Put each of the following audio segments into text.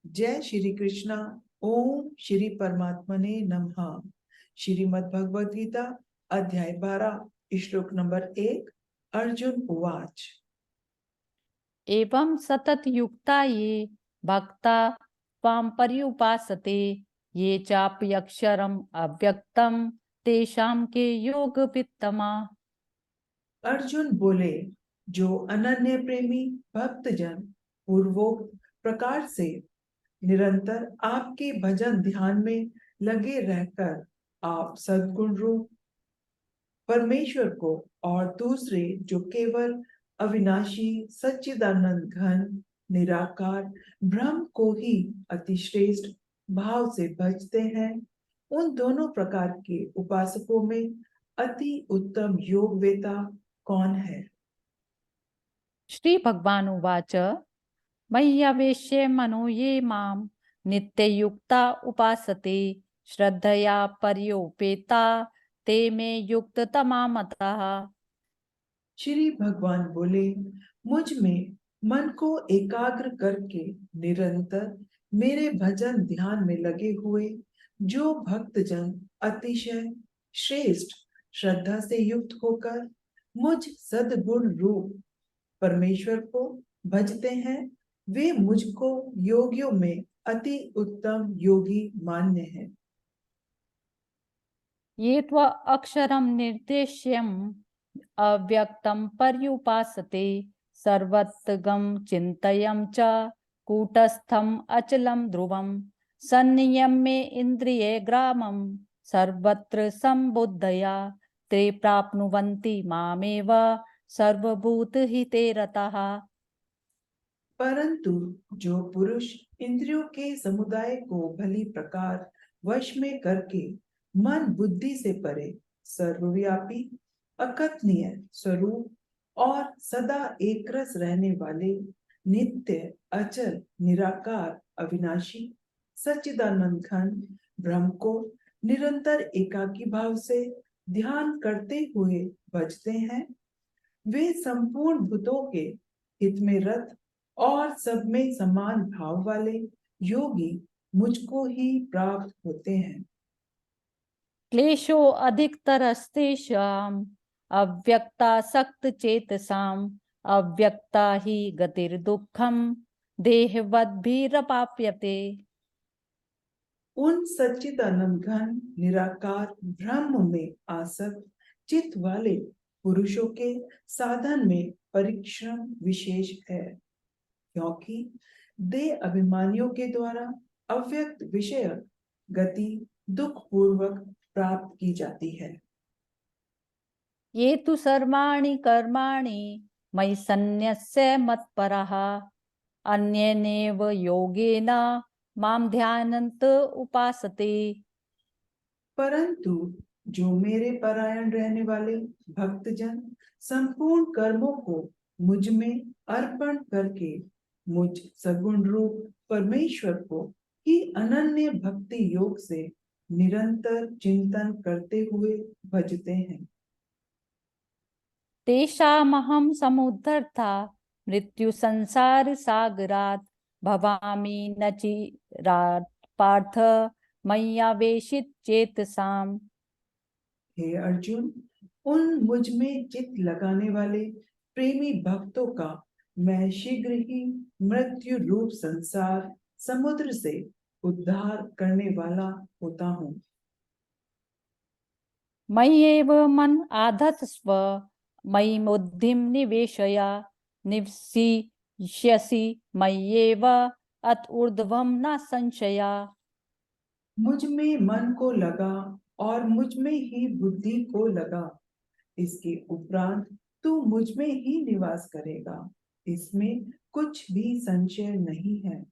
जय श्री कृष्णा। ओम श्री परमात्मने नमः। श्रीमद् भगवद गीता अध्याय 12 श्लोक नंबर 1। अर्जुन उवाच। एवं सतत युक्ता ये भक्ता त्वां पर्युपासते ये चाप्यक्षरम् अव्यक्तम् तेषां के योग वित्तमा। अर्जुन बोले, जो अनन्य प्रेमी भक्तजन पूर्वोक्त प्रकार से निरंतर आपके भजन ध्यान में लगे रहकर आप सद्गुण रूप परमेश्वर को और दूसरे जो केवल अविनाशी सच्चिदानंद घन निराकार ब्रह्म को ही अतिश्रेष्ठ भाव से भजते हैं, उन दोनों प्रकार के उपासकों में अति उत्तम योग वेता कौन है? श्री भगवान उवाच मय्यावेश्य मनो ये मां नित्ययुक्ता उपासते श्रद्धया पर्योपेता ते मे युक्ततमा मतः। श्री भगवान बोले, मुझ में मन को एकाग्र करके निरंतर मेरे भजन ध्यान में लगे हुए जो भक्तजन अतिशय श्रेष्ठ श्रद्धा से युक्त होकर मुझ सद्गुण रूप परमेश्वर को भजते हैं, वे मुझको योगियों में अति उत्तम योगी मान्य हैं। ये त्वा अक्षरं निर्देश्यम् अव्यक्तं पर्युपासते सर्वत्रगं चिन्तयं च कूटस्थम् अचलं ध्रुवं संनियम्य इन्द्रिये ग्रामं सर्वत्र संबुद्धया ते प्राप्नुवन्ति मामेव सर्वभूतहिते रताः। परंतु जो पुरुष इंद्रियों के समुदाय को भली प्रकार वश में करके मन बुद्धि से परे सर्वव्यापी अकथनीय स्वरूप और सदा एकरस रहने वाले नित्य अचल निराकार अविनाशी सच्चिदानंद घन ब्रह्म को निरंतर एकाकी भाव से ध्यान करते हुए भजते हैं, वे संपूर्ण भूतों के हित में रत और सब में समान भाव वाले योगी मुझको ही प्राप्त होते हैं। क्लेशो अधिकतरस्तेषाम् अव्यक्तासक्त चेतसाम् अव्यक्ता हि गतिर्दुःखम् देहवद्भिरपाप्यते। उन सच्चिदानंद घन निराकार ब्रह्म में आसक्त चित्त वाले पुरुषों के साधन में परिश्रम विशेष है, क्योंकि देह अभिमानियों के द्वारा अव्यक्त विषय गति दुख पूर्वक प्राप्त की जाती है। ये तु सर्वाणि कर्माणि मयि सन्न्यस्य मत्परः अन्येनेव योगेन मां ध्यायन्त उपासते। परंतु जो मेरे परायण रहने वाले भक्तजन संपूर्ण कर्मों को मुझ में अर्पण करके मुझ सगुण रूप परमेश्वर को ही अनन्य भक्ति योग से निरंतर चिंतन करते हुए भजते हैं। तेषामहं समुद्धर्ता मृत्यु संसार सागरात् भवामि न चिरात् पार्थ मय्यावेशित चेतसाम्। हे अर्जुन, उन मुझ में चित्त लगाने वाले प्रेमी भक्तों का मैं शीघ्र ही मृत्यु रूप संसार समुद्र से उद्धार करने वाला होता हूँ। मय्येव मन आधत्स्व मयि बुद्धिं निवेशय निवसिष्यसि मय्येव अत ऊर्ध्वं न संशया। मुझ में मन को लगा और मुझ में ही बुद्धि को लगा, इसके उपरांत तू मुझ में ही निवास करेगा, इसमें कुछ भी संशय नहीं है।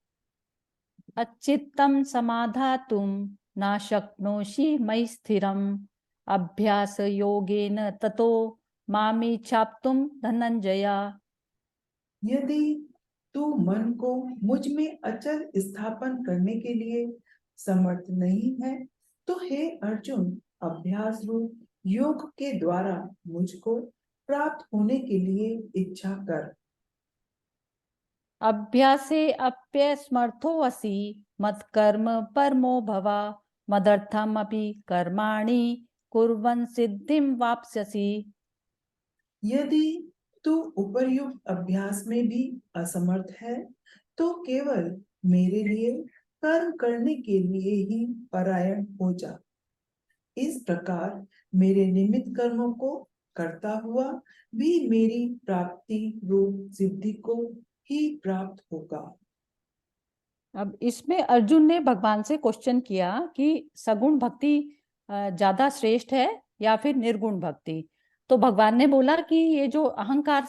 अच्चित्तं समाधातुं न शक्नोषि मयि स्थिरम् अभ्यास योगेन ततो मामिच्छाप्तुं धनंजय। यदि तू मन को मुझ में अचल स्थापन करने के लिए समर्थ नहीं है, तो हे अर्जुन, अभ्यास रूप योग के द्वारा मुझको प्राप्त होने के लिए इच्छा कर। अभ्यासे अप्यस्मर्थो असि मत कर्म परमो भवा मदर्थम अपि कर्माणि कुर्वन् सिद्धिं वाप्स्यसि। यदि तू उपर्युक्त अभ्यास में भी असमर्थ है तो केवल मेरे लिए कर्म करने के लिए ही परायण हो जा। इस प्रकार मेरे निमित्त कर्मों को करता हुआ भी मेरी प्राप्ति रूप सिद्धि को ही प्राप्त होगा। अब इसमें अर्जुन ने भगवान से क्वेश्चन किया कि सगुण भक्ति ज्यादा श्रेष्ठ है या फिर निर्गुण भक्ति। तो भगवान ने बोला कि ये जो अहंकार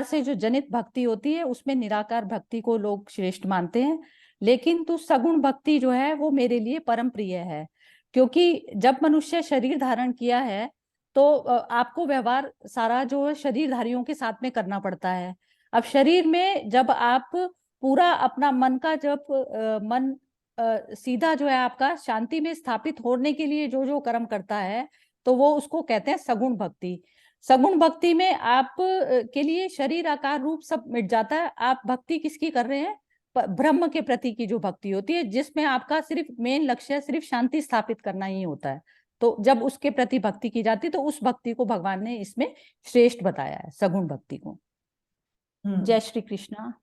से जो जनित भक्ति होती है उसमें निराकार भक्ति को लोग श्रेष्ठ मानते हैं, लेकिन तू सगुण भक्ति जो है वो मेरे लिए परम प्रिय है। क्योंकि जब मनुष्य शरीर धारण किया है तो आपको व्यवहार सारा जो है शरीरधारियों के साथ में करना पड़ता है। अब शरीर में जब आप पूरा अपना मन का जब मन सीधा जो है आपका शांति में स्थापित होने के लिए जो जो कर्म करता है तो वो उसको कहते हैं सगुण भक्ति। सगुण भक्ति में आप के लिए शरीर आकार रूप सब मिट जाता है। आप भक्ति किसकी कर रहे हैं? ब्रह्म के प्रति की जो भक्ति होती है जिसमें आपका सिर्फ मेन लक्ष्य सिर्फ शांति स्थापित करना ही होता है। तो जब उसके प्रति भक्ति की जाती है तो उस भक्ति को भगवान ने इसमें श्रेष्ठ बताया है, सगुण भक्ति को। जय श्री कृष्णा।